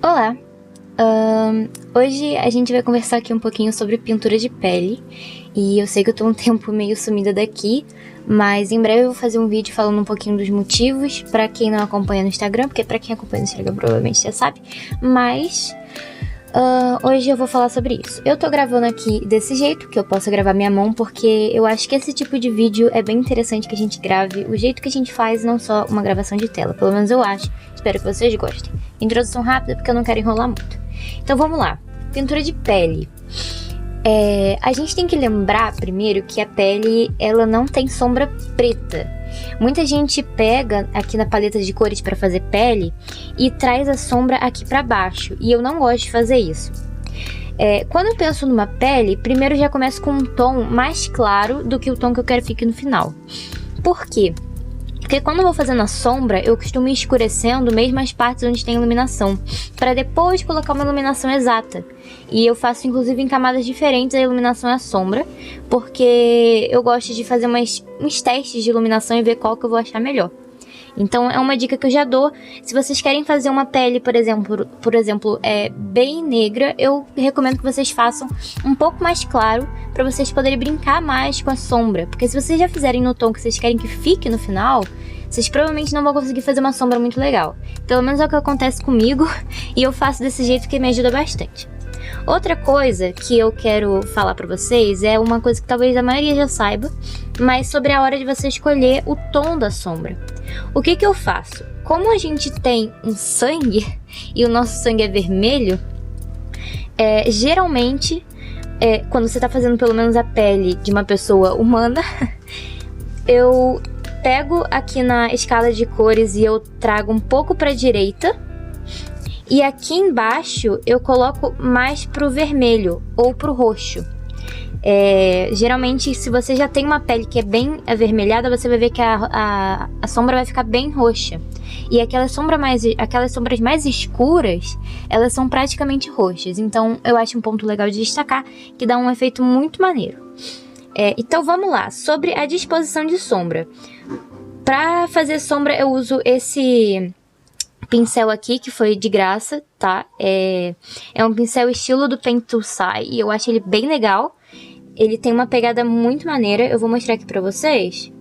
Olá! Hoje a gente vai conversar aqui um pouquinho sobre pintura de pele. E eu sei que eu tô um tempo meio sumida daqui, mas em breve eu vou fazer um vídeo falando um pouquinho dos motivos, pra quem não acompanha no Instagram, porque pra quem acompanha no Instagram provavelmente já sabe, mas hoje eu vou falar sobre isso. Eu tô gravando aqui desse jeito, que eu posso gravar minha mão, porque eu acho que esse tipo de vídeo é bem interessante que a gente grave o jeito que a gente faz, não só uma gravação de tela, pelo menos eu acho. Espero que vocês gostem. Introdução rápida, porque eu não quero enrolar muito. Então vamos lá. Pintura de pele. A gente tem que lembrar primeiro que a pele, ela não tem sombra preta. Muita gente pega aqui na paleta de cores para fazer pele e traz a sombra aqui para baixo. E eu não gosto de fazer isso. Quando eu penso numa pele, primeiro eu já começo com um tom mais claro do que o tom que eu quero que fique no final. Por quê? Porque quando eu vou fazendo a sombra, eu costumo ir escurecendo mesmo as partes onde tem iluminação, para depois colocar uma iluminação exata. E eu faço inclusive em camadas diferentes a iluminação e a sombra, porque eu gosto de fazer uns testes de iluminação e ver qual que eu vou achar melhor. Então é uma dica que eu já dou. Se vocês querem fazer uma pele, por exemplo, bem negra, eu recomendo que vocês façam um pouco mais claro, para vocês poderem brincar mais com a sombra. Porque se vocês já fizerem no tom que vocês querem que fique no final, vocês provavelmente não vão conseguir fazer uma sombra muito legal. Pelo menos é o que acontece comigo, e eu faço desse jeito que me ajuda bastante. Outra coisa que eu quero falar pra vocês é uma coisa que talvez a maioria já saiba, mas sobre a hora de você escolher o tom da sombra. O que eu faço? Como a gente tem um sangue e o nosso sangue é vermelho, geralmente, quando você tá fazendo pelo menos a pele de uma pessoa humana, eu pego aqui na escala de cores e eu trago um pouco pra direita. E aqui embaixo eu coloco mais pro vermelho ou pro roxo. Geralmente, se você já tem uma pele que é bem avermelhada, você vai ver que a sombra vai ficar bem roxa. E aquelas sombras mais escuras, elas são praticamente roxas. Então eu acho um ponto legal de destacar, que dá um efeito muito maneiro. Então vamos lá, sobre a disposição de sombra. Pra fazer sombra eu uso esse pincel aqui, que foi de graça, tá? É um pincel estilo do Paint Tool Sai, e eu acho ele bem legal. Ele tem uma pegada muito maneira. Eu vou mostrar aqui pra vocês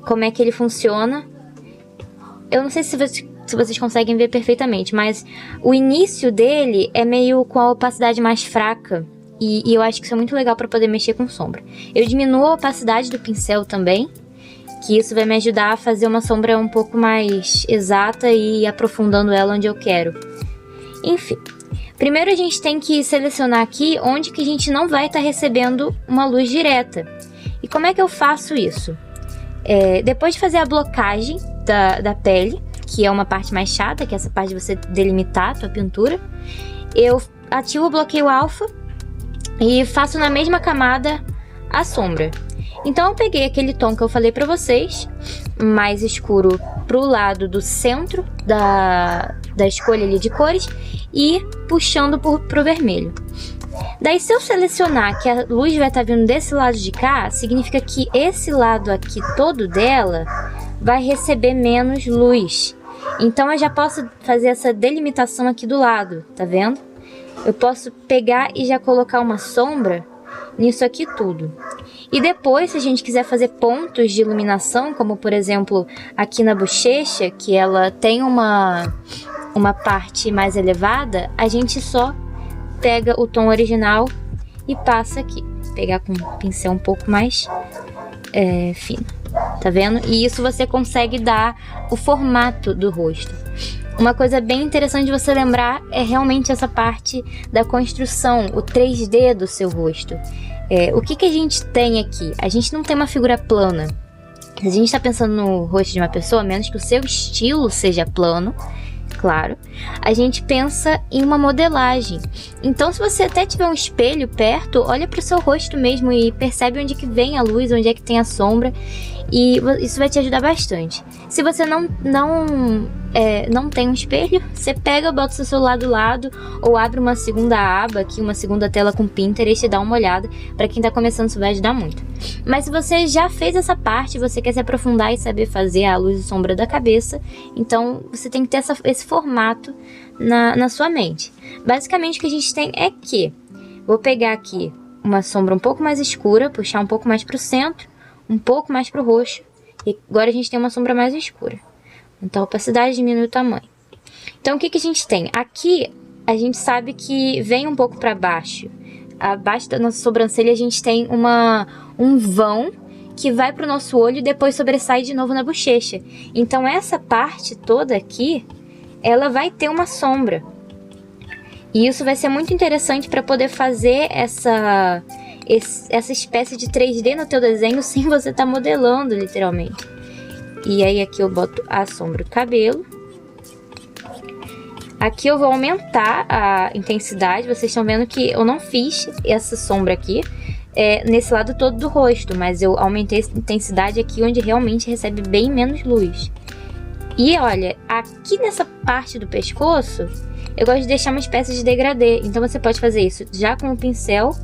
como é que ele funciona. Eu não sei se vocês conseguem ver perfeitamente, mas o início dele é meio com a opacidade mais fraca, e eu acho que isso é muito legal pra poder mexer com sombra. Eu diminuo a opacidade do pincel também, que isso vai me ajudar a fazer uma sombra um pouco mais exata e ir aprofundando ela onde eu quero. Enfim, primeiro a gente tem que selecionar aqui onde que a gente não vai estar recebendo uma luz direta. E como é que eu faço isso? Depois de fazer a blocagem da pele, que é uma parte mais chata, que é essa parte de você delimitar a tua pintura, eu ativo o bloqueio alfa e faço na mesma camada a sombra. Então eu peguei aquele tom que eu falei pra vocês, mais escuro pro lado do centro da escolha ali de cores, e puxando pro vermelho. Daí, se eu selecionar que a luz vai estar vindo desse lado de cá, significa que esse lado aqui todo dela vai receber menos luz. Então eu já posso fazer essa delimitação aqui do lado, tá vendo? Eu posso pegar e já colocar uma sombra nisso aqui tudo. E depois, se a gente quiser fazer pontos de iluminação, como por exemplo aqui na bochecha, que ela tem uma parte mais elevada, a gente só pega o tom original e passa aqui. Pegar com um pincel um pouco mais fino, tá vendo? E isso você consegue dar o formato do rosto. Uma coisa bem interessante de você lembrar é realmente essa parte da construção, o 3D do seu rosto. O que a gente tem aqui? A gente não tem uma figura plana. Se a gente está pensando no rosto de uma pessoa, a menos que o seu estilo seja plano, claro, a gente pensa em uma modelagem. Então, se você até tiver um espelho perto, olha para o seu rosto mesmo e percebe onde que vem a luz, onde é que tem a sombra, e isso vai te ajudar bastante. Se você não tem um espelho, você pega, bota o seu celular do lado, ou abre uma segunda aba aqui, uma segunda tela com Pinterest, e dá uma olhada. Para quem tá começando, isso vai ajudar muito. Mas se você já fez essa parte, você quer se aprofundar e saber fazer a luz e sombra da cabeça, então você tem que ter esse formato na sua mente. Basicamente o que a gente tem é que vou pegar aqui uma sombra um pouco mais escura, puxar um pouco mais para o centro, um pouco mais para o roxo. E agora a gente tem uma sombra mais escura. Então a opacidade diminui o tamanho. Então o que a gente tem? Aqui a gente sabe que vem um pouco para baixo. Abaixo da nossa sobrancelha a gente tem um vão que vai para o nosso olho e depois sobressai de novo na bochecha. Então essa parte toda aqui, ela vai ter uma sombra. E isso vai ser muito interessante para poder fazer essa espécie de 3D no teu desenho sem você estar modelando, literalmente. E aí aqui eu boto a sombra do cabelo. Aqui eu vou aumentar a intensidade. Vocês estão vendo que eu não fiz essa sombra aqui nesse lado todo do rosto, mas eu aumentei a intensidade aqui onde realmente recebe bem menos luz. E olha, aqui nessa parte do pescoço, eu gosto de deixar uma espécie de degradê. Então você pode fazer isso já com o pincel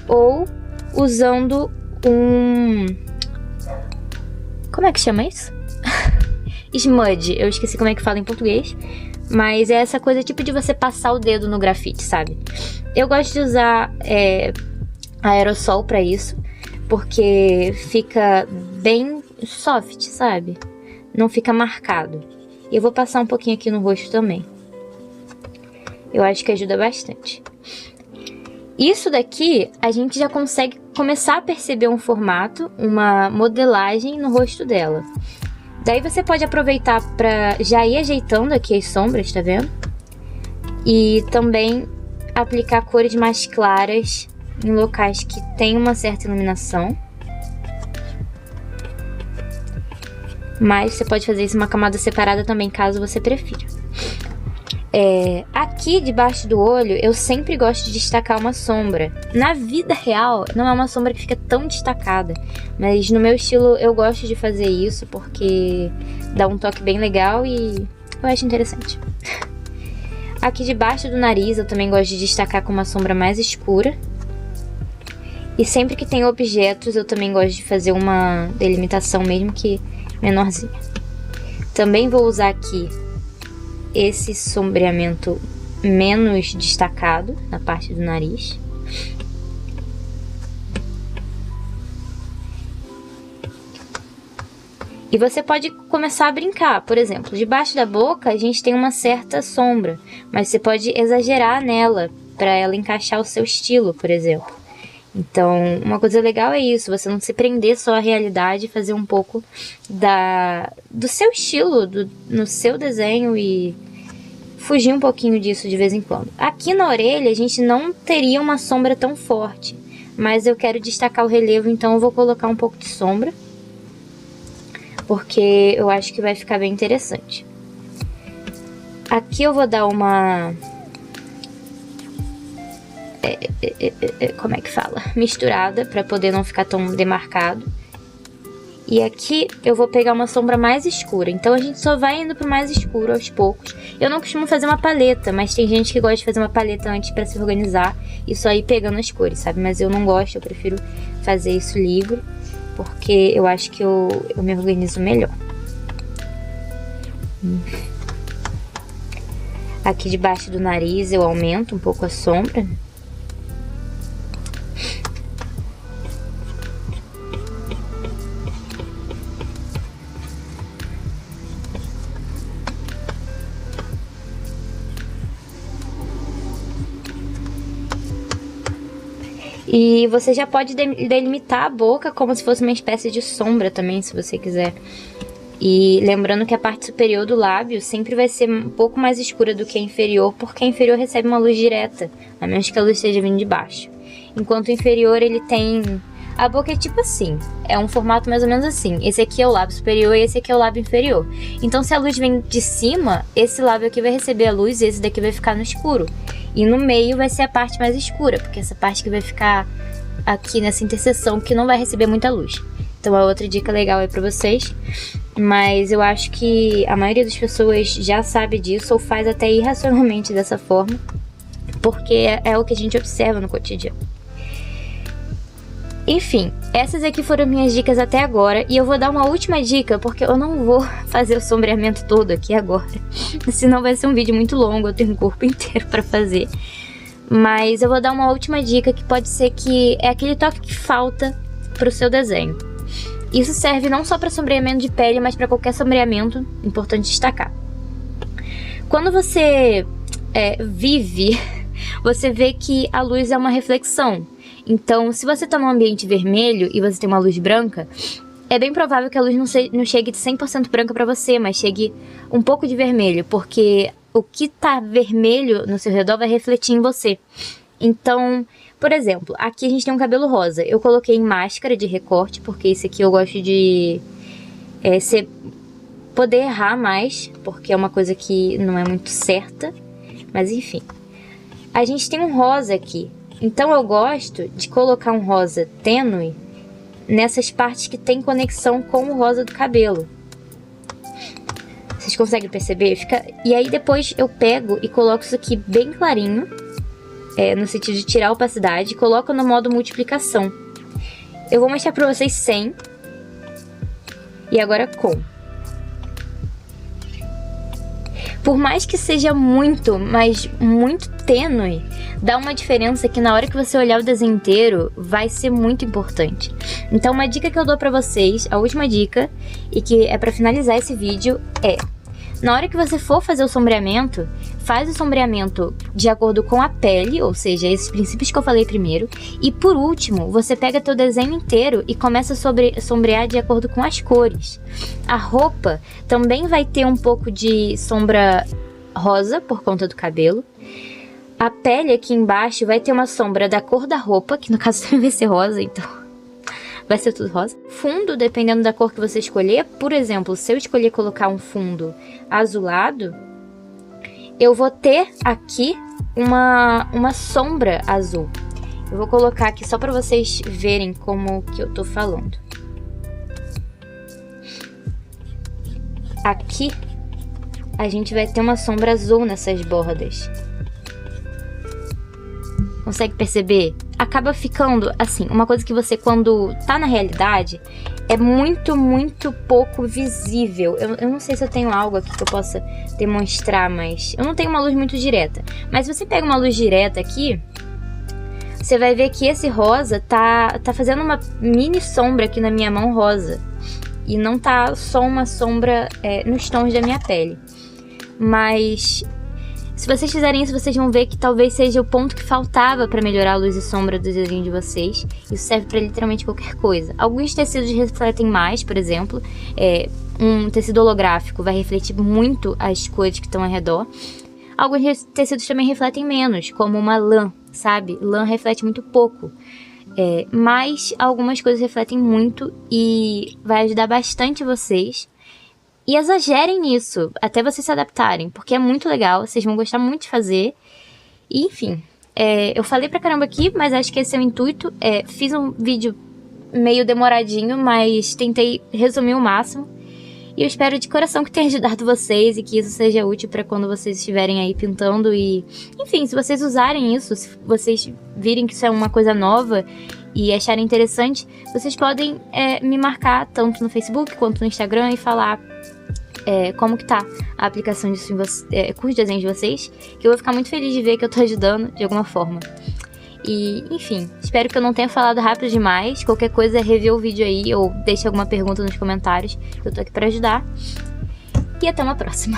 ou usando como é que chama isso? Smudge. Eu esqueci como é que fala em português. Mas é essa coisa tipo de você passar o dedo no grafite, sabe? Eu gosto de usar aerossol pra isso, porque fica bem soft, sabe? Não fica marcado. E eu vou passar um pouquinho aqui no rosto também. Eu acho que ajuda bastante. Isso daqui, a gente já consegue começar a perceber um formato, uma modelagem no rosto dela. Daí você pode aproveitar para já ir ajeitando aqui as sombras, tá vendo? E também aplicar cores mais claras em locais que tem uma certa iluminação. Mas você pode fazer isso em uma camada separada também, caso você prefira. Aqui debaixo do olho, eu sempre gosto de destacar uma sombra. Na vida real, não é uma sombra que fica tão destacada, mas no meu estilo eu gosto de fazer isso porque dá um toque bem legal e eu acho interessante. Aqui debaixo do nariz eu também gosto de destacar com uma sombra mais escura. E sempre que tem objetos eu também gosto de fazer uma delimitação mesmo que menorzinha. Também vou usar aqui esse sombreamento menos destacado na parte do nariz. E você pode começar a brincar. Por exemplo, debaixo da boca a gente tem uma certa sombra, mas você pode exagerar nela para ela encaixar o seu estilo, por exemplo. Então, uma coisa legal é isso, você não se prender só à realidade e fazer um pouco do seu estilo, no seu desenho e fugir um pouquinho disso de vez em quando. Aqui na orelha a gente não teria uma sombra tão forte, mas eu quero destacar o relevo, então eu vou colocar um pouco de sombra, porque eu acho que vai ficar bem interessante. Aqui eu vou dar uma... como é que fala? Misturada, para poder não ficar tão demarcado. E aqui eu vou pegar uma sombra mais escura. Então a gente só vai indo pro mais escuro aos poucos. Eu não costumo fazer uma paleta, mas tem gente que gosta de fazer uma paleta antes para se organizar e só ir pegando as cores, sabe? Mas eu não gosto, eu prefiro fazer isso livre, porque eu acho que eu me organizo melhor. Aqui debaixo do nariz eu aumento um pouco a sombra. E você já pode delimitar a boca como se fosse uma espécie de sombra também, se você quiser. E lembrando que a parte superior do lábio sempre vai ser um pouco mais escura do que a inferior, porque a inferior recebe uma luz direta, a menos que a luz esteja vindo de baixo. Enquanto o inferior, ele tem... A boca é tipo assim, é um formato mais ou menos assim. Esse aqui é o lábio superior e esse aqui é o lábio inferior. Então se a luz vem de cima, esse lábio aqui vai receber a luz e esse daqui vai ficar no escuro. E no meio vai ser a parte mais escura, porque essa parte que vai ficar aqui nessa interseção que não vai receber muita luz. Então é outra dica legal aí pra vocês. Mas eu acho que a maioria das pessoas já sabe disso ou faz até irracionalmente dessa forma, porque é o que a gente observa no cotidiano. Enfim, essas aqui foram minhas dicas até agora. E eu vou dar uma última dica, porque eu não vou fazer o sombreamento todo aqui agora. Senão vai ser um vídeo muito longo, eu tenho um corpo inteiro pra fazer. Mas eu vou dar uma última dica que pode ser que é aquele toque que falta pro seu desenho. Isso serve não só para sombreamento de pele, mas para qualquer sombreamento, importante destacar. Quando você vive, você vê que a luz é uma reflexão. Então, se você está num ambiente vermelho e você tem uma luz branca, é bem provável que a luz não chegue de 100% branca para você, mas chegue um pouco de vermelho, porque o que tá vermelho no seu redor vai refletir em você. Então, por exemplo, aqui a gente tem um cabelo rosa. Eu coloquei em máscara de recorte, porque esse aqui eu gosto de poder errar mais, porque é uma coisa que não é muito certa. Mas enfim, a gente tem um rosa aqui. Então eu gosto de colocar um rosa tênue nessas partes que tem conexão com o rosa do cabelo. Vocês conseguem perceber? E aí depois eu pego e coloco isso aqui bem clarinho, no sentido de tirar a opacidade, e coloco no modo multiplicação. Eu vou mostrar pra vocês sem e agora com. Por mais que seja muito, mas muito tênue, dá uma diferença que na hora que você olhar o desenho inteiro vai ser muito importante. Então uma dica que eu dou pra vocês, a última dica, e que é pra finalizar esse vídeo, na hora que você for fazer o sombreamento, faz o sombreamento de acordo com a pele, ou seja, esses princípios que eu falei primeiro. E por último, você pega teu desenho inteiro e começa a sombrear de acordo com as cores. A roupa também vai ter um pouco de sombra rosa por conta do cabelo. A pele aqui embaixo vai ter uma sombra da cor da roupa, que no caso também vai ser rosa, então vai ser tudo rosa. Fundo, dependendo da cor que você escolher. Por exemplo, se eu escolher colocar um fundo azulado, eu vou ter aqui uma sombra azul. Eu vou colocar aqui só para vocês verem como que eu tô falando. Aqui a gente vai ter uma sombra azul nessas bordas. Consegue perceber? Acaba ficando, assim, uma coisa que você, quando tá na realidade, é muito, muito pouco visível. Eu não sei se eu tenho algo aqui que eu possa demonstrar, mas eu não tenho uma luz muito direta. Mas se você pega uma luz direta aqui, você vai ver que esse rosa tá fazendo uma mini sombra aqui na minha mão rosa. E não tá só uma sombra nos tons da minha pele. Mas se vocês fizerem isso, vocês vão ver que talvez seja o ponto que faltava para melhorar a luz e sombra do desenho de vocês. Isso serve para literalmente qualquer coisa. Alguns tecidos refletem mais, por exemplo. Um tecido holográfico vai refletir muito as cores que estão ao redor. Alguns tecidos também refletem menos, como uma lã, sabe? Lã reflete muito pouco. Mas algumas coisas refletem muito e vai ajudar bastante vocês. E exagerem nisso, até vocês se adaptarem, porque é muito legal, vocês vão gostar muito de fazer. E, enfim, eu falei pra caramba aqui, mas acho que esse é o intuito. Fiz um vídeo meio demoradinho, mas tentei resumir o máximo. E eu espero de coração que tenha ajudado vocês e que isso seja útil pra quando vocês estiverem aí pintando. E, enfim, se vocês usarem isso, se vocês virem que isso é uma coisa nova e acharem interessante, vocês podem me marcar tanto no Facebook quanto no Instagram e falar como que tá a aplicação disso com os desenhos de vocês, que eu vou ficar muito feliz de ver que eu tô ajudando de alguma forma. E, enfim, espero que eu não tenha falado rápido demais. Qualquer coisa, revê o vídeo aí ou deixe alguma pergunta nos comentários, que eu tô aqui pra ajudar. E até uma próxima.